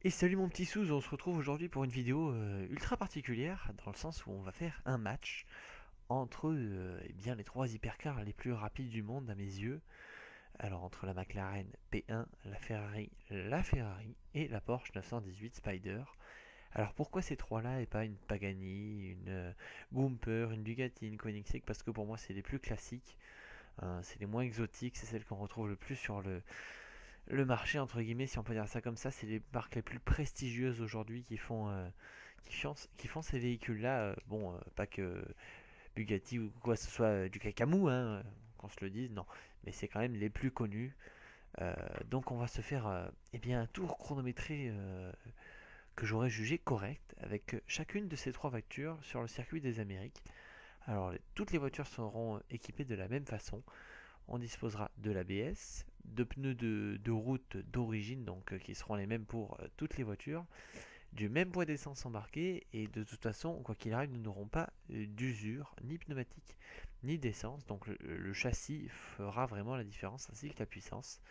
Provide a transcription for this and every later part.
Et salut mon petit Souz, on se retrouve aujourd'hui pour une vidéo ultra particulière dans le sens où on va faire un match entre eh bien, les trois hypercars les plus rapides du monde à mes yeux. Alors entre la McLaren P1, la Ferrari et la Porsche 918 Spider. Alors pourquoi ces trois-là et pas une Pagani, une Gunther, une Bugatti, une Koenigsegg? Parce que pour moi c'est les plus classiques, hein, c'est les moins exotiques, c'est celles qu'on retrouve le plus sur le marché, entre guillemets, si on peut dire ça comme ça. C'est les marques les plus prestigieuses aujourd'hui qui font ces véhicules-là. Pas que Bugatti ou quoi que ce soit du cacamou, hein, qu'on se le dise, non. Mais c'est quand même les plus connus. Donc on va se faire eh bien, un tour chronométré que j'aurais jugé correct avec chacune de ces trois voitures sur le circuit des Amériques. Alors toutes les voitures seront équipées de la même façon. On disposera de l'ABS, de pneus de route d'origine, donc qui seront les mêmes pour toutes les voitures, du même poids d'essence embarqué, et de toute façon, quoi qu'il arrive, nous n'aurons pas d'usure, ni pneumatique, ni d'essence, donc le châssis fera vraiment la différence, ainsi que la puissance.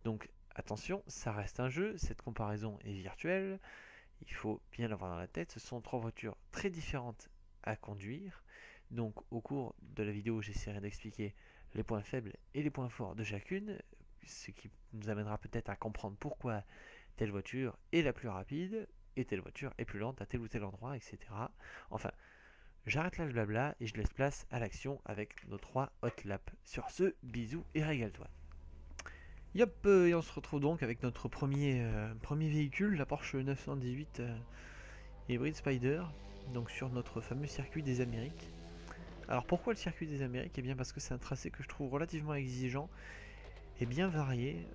Donc attention, ça reste un jeu, cette comparaison est virtuelle, il faut bien l'avoir dans la tête, ce sont trois voitures très différentes à conduire, donc au cours de la vidéo j'essaierai d'expliquer les points faibles et les points forts de chacune, ce qui nous amènera peut-être à comprendre pourquoi telle voiture est la plus rapide et telle voiture est plus lente à tel ou tel endroit, etc. Enfin, j'arrête là le blabla et je laisse place à l'action avec nos trois hot laps. Sur ce, bisous et régale-toi. Yop, et on se retrouve donc avec notre premier véhicule, la Porsche 918 Hybrid Spider, donc sur notre fameux circuit des Amériques. Alors pourquoi le circuit des Amériques? Eh bien parce que c'est un tracé que je trouve relativement exigeant et bien varié,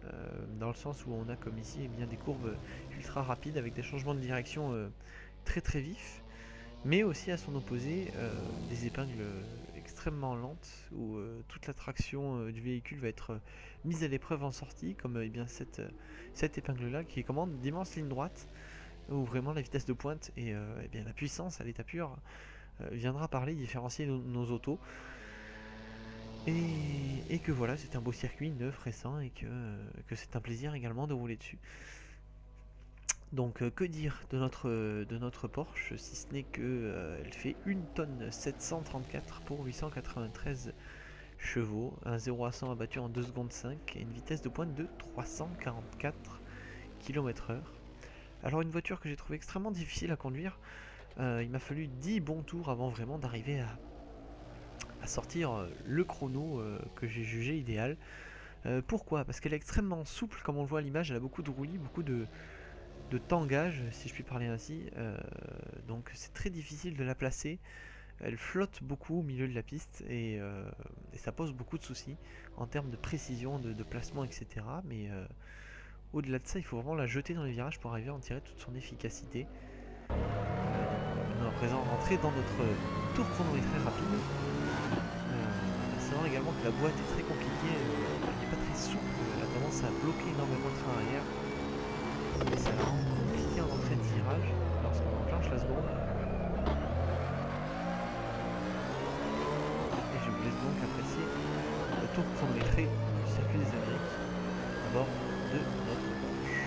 dans le sens où on a comme ici eh bien, des courbes ultra rapides avec des changements de direction très très vifs, mais aussi à son opposé des épingles extrêmement lentes où toute la traction du véhicule va être mise à l'épreuve en sortie, comme eh bien, cette épingle là qui commande d'immenses lignes droites où vraiment la vitesse de pointe et eh bien, la puissance à l'état pur viendra parler, différencier nos autos. Et que voilà, c'est un beau circuit neuf, récent, et que c'est un plaisir également de rouler dessus. Donc que dire de notre Porsche, si ce n'est que elle fait 1 tonne 734 pour 893 chevaux, un 0 à 100 abattu en 2 secondes 5 et une vitesse de pointe de 344 km/h. Alors une voiture que j'ai trouvé extrêmement difficile à conduire, il m'a fallu 10 bons tours avant vraiment d'arriver à sortir le chrono que j'ai jugé idéal. Pourquoi? Parce qu'elle est extrêmement souple, comme on le voit à l'image, elle a beaucoup de roulis, beaucoup de tangage, si je puis parler ainsi, donc c'est très difficile de la placer. Elle flotte beaucoup au milieu de la piste et ça pose beaucoup de soucis en termes de précision, de placement, etc. Mais au-delà de ça, il faut vraiment la jeter dans les virages pour arriver à en tirer toute son efficacité. On est à présent rentré dans notre tour chronométré rapide. À savoir également que la boîte est très compliquée, elle n'est pas très souple, elle a tendance à bloquer énormément le train arrière. Et ça la rend compliqué en entrée de virage lorsqu'on enclenche la seconde. Et je vous laisse donc apprécier le tour chronométré du circuit des Amériques à bord de notre Porsche.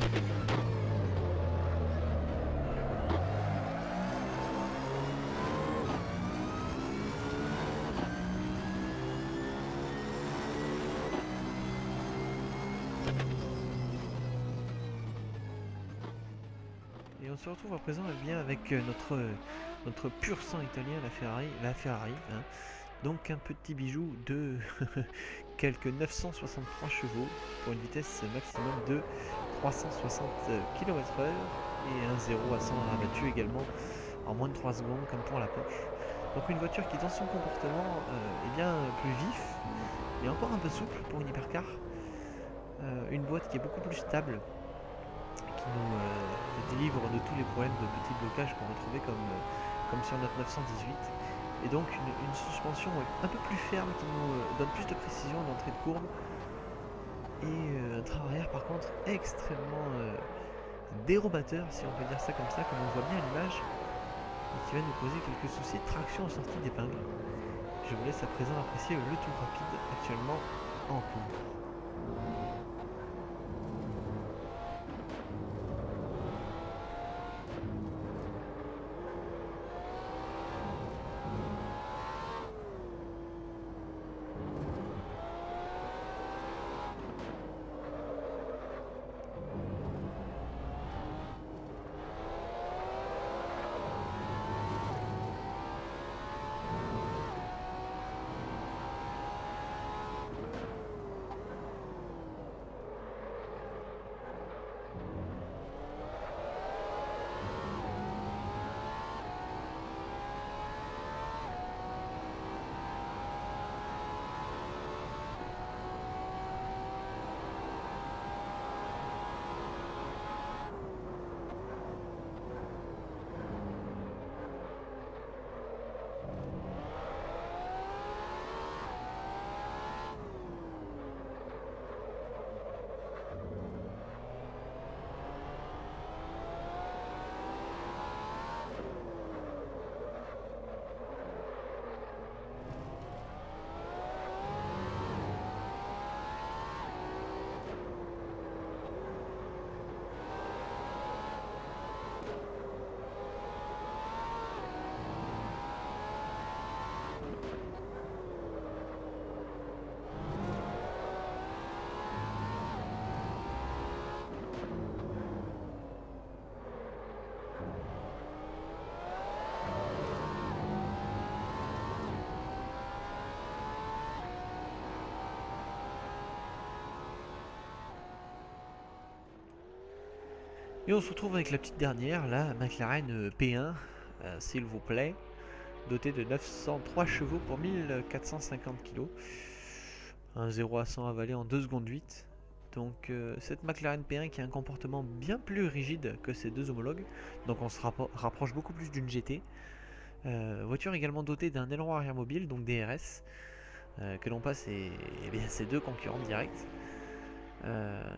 Et on se retrouve à présent bien avec notre pur sang italien, la Ferrari hein. Donc un petit bijou de quelques 963 chevaux pour une vitesse maximum de 360 km/h et un 0 à 100 abattu également en moins de 3 secondes comme pour la Porsche. Donc une voiture qui dans son comportement est bien plus vif et encore un peu souple pour une hypercar. Une boîte qui est beaucoup plus stable, qui nous délivre de tous les problèmes de petits blocages qu'on retrouvait comme sur notre 918. Et donc une suspension un peu plus ferme qui nous donne plus de précision en entrée de courbe. Et un train arrière par contre extrêmement dérobateur, si on peut dire ça comme ça, comme on voit bien à l'image, et qui va nous poser quelques soucis de traction en sortie d'épingle. Je vous laisse à présent apprécier le tour rapide actuellement en cours. Et on se retrouve avec la petite dernière, la McLaren P1, s'il vous plaît, dotée de 903 chevaux pour 1450 kg. Un 0 à 100 avalé en 2 secondes 8. Donc cette McLaren P1 qui a un comportement bien plus rigide que ses deux homologues. Donc on se rapproche beaucoup plus d'une GT. Voiture également dotée d'un aileron arrière mobile, donc DRS, que l'on passe ses deux concurrents directs.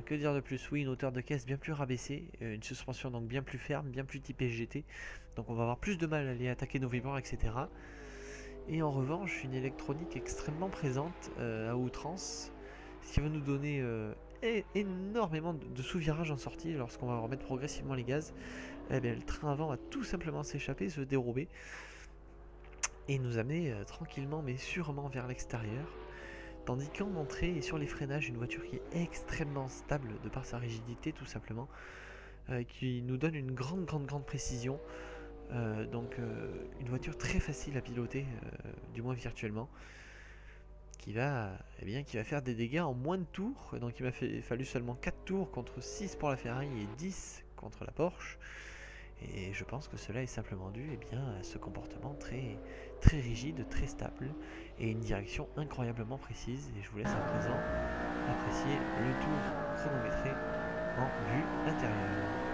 Que dire de plus? Oui, une hauteur de caisse bien plus rabaissée, une suspension donc bien plus ferme, bien plus typée GT, donc on va avoir plus de mal à aller attaquer nos vibrants, etc. Et en revanche, une électronique extrêmement présente à outrance, ce qui va nous donner énormément de sous-virage en sortie lorsqu'on va remettre progressivement les gaz. Eh bien, le train avant va tout simplement s'échapper, se dérober et nous amener tranquillement mais sûrement vers l'extérieur. Tandis qu'en entrée et sur les freinages, une voiture qui est extrêmement stable de par sa rigidité tout simplement, qui nous donne une grande précision. Donc une voiture très facile à piloter, du moins virtuellement, qui va faire des dégâts en moins de tours. Donc il m'a fallu seulement 4 tours contre 6 pour la Ferrari et 10 contre la Porsche. Et je pense que cela est simplement dû à ce comportement très rigide, très stable et une direction incroyablement précise. Et je vous laisse à présent apprécier le tour chronométré en vue intérieure.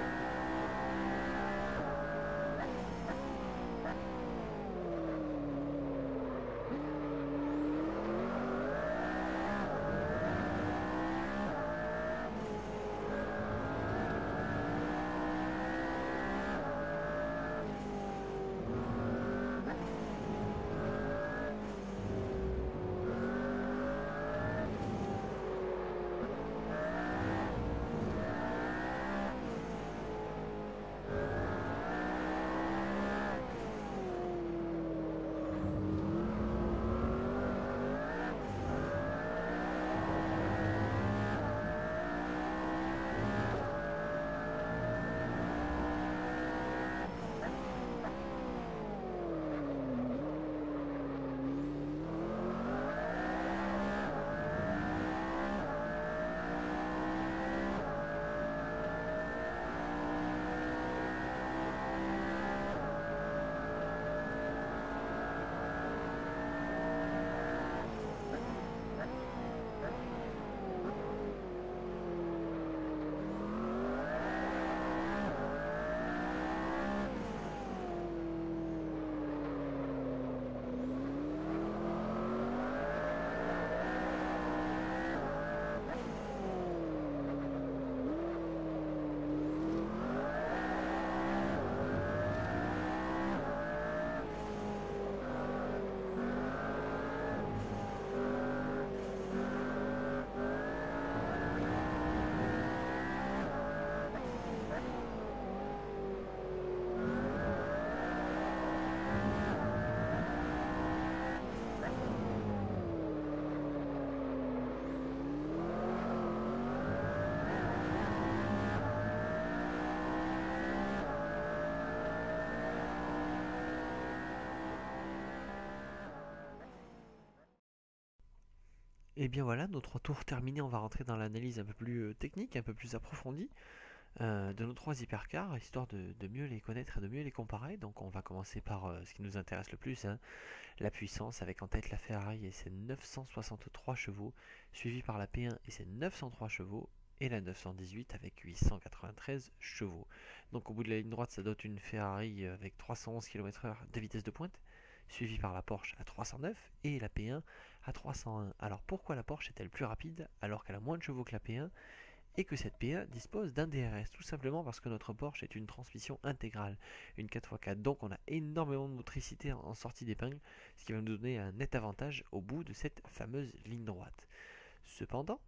Et bien voilà, nos 3 tours terminés, on va rentrer dans l'analyse un peu plus technique, un peu plus approfondie de nos 3 hypercars, histoire de mieux les connaître et de mieux les comparer. Donc on va commencer par ce qui nous intéresse le plus, hein, la puissance, avec en tête la Ferrari et ses 963 chevaux, suivi par la P1 et ses 903 chevaux, et la 918 avec 893 chevaux. Donc au bout de la ligne droite, ça dote une Ferrari avec 311 km/h de vitesse de pointe, suivi par la Porsche à 309 et la P1 à 301. Alors pourquoi la Porsche est-elle plus rapide alors qu'elle a moins de chevaux que la P1 et que cette P1 dispose d'un DRS? Tout simplement parce que notre Porsche est une transmission intégrale, une 4x4, donc on a énormément de motricité en sortie d'épingle, ce qui va nous donner un net avantage au bout de cette fameuse ligne droite. Cependant,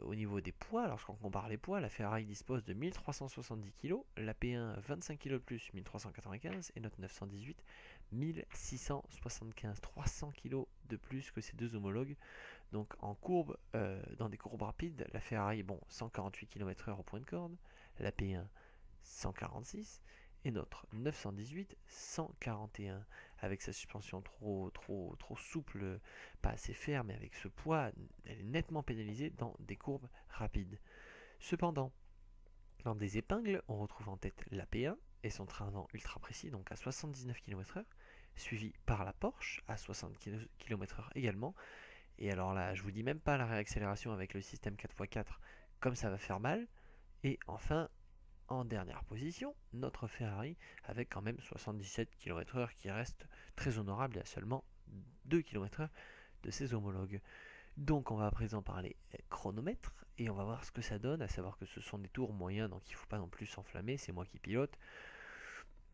au niveau des poids, lorsqu'on compare les poids, la Ferrari dispose de 1370 kg, la P1 25 kg de plus, 1395, et notre 918 1675, 300 kg de plus que ces deux homologues. Donc en courbe, dans des courbes rapides, la Ferrari, bon, 148 km/h au point de corde, la P1 146 et notre 918 141, avec sa suspension trop souple, pas assez ferme, et avec ce poids, elle est nettement pénalisée dans des courbes rapides. Cependant, dans des épingles, on retrouve en tête la P1 et son train vent ultra précis, donc à 79 km/h, suivi par la Porsche à 60 km/h également. Et alors là, je vous dis même pas la réaccélération avec le système 4x4, comme ça va faire mal. Et enfin, en dernière position, notre Ferrari avec quand même 77 km/h qui reste très honorable et à seulement 2 km/h de ses homologues. Donc on va à présent parler chronomètre et on va voir ce que ça donne, à savoir que ce sont des tours moyens, donc il ne faut pas non plus s'enflammer, c'est moi qui pilote.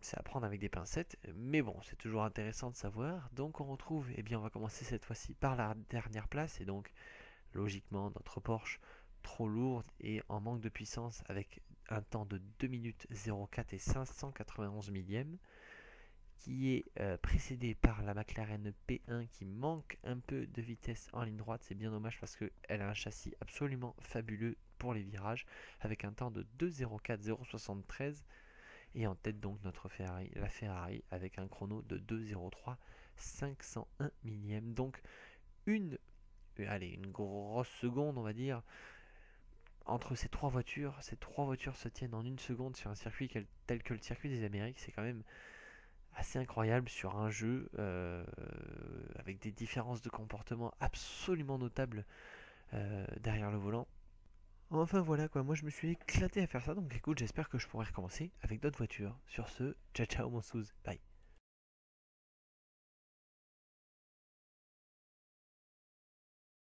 C'est à prendre avec des pincettes, mais bon, c'est toujours intéressant de savoir. Donc on retrouve, eh bien on va commencer cette fois-ci par la dernière place, et donc logiquement notre Porsche trop lourde et en manque de puissance avec un temps de 2 minutes 04 et 591 millièmes, qui est précédé par la McLaren P1 qui manque un peu de vitesse en ligne droite. C'est bien dommage parce qu'elle a un châssis absolument fabuleux pour les virages, avec un temps de 2,04 0,73. Et en tête donc notre Ferrari, la Ferrari avec un chrono de 2,03 501 millièmes. Donc une grosse seconde on va dire entre ces trois voitures. Ces trois voitures se tiennent en une seconde sur un circuit tel que le circuit des Amériques. C'est quand même assez incroyable sur un jeu avec des différences de comportement absolument notables derrière le volant. Enfin voilà quoi, moi je me suis éclaté à faire ça, donc écoute, j'espère que je pourrai recommencer avec d'autres voitures. Sur ce, ciao ciao mon Souz, bye.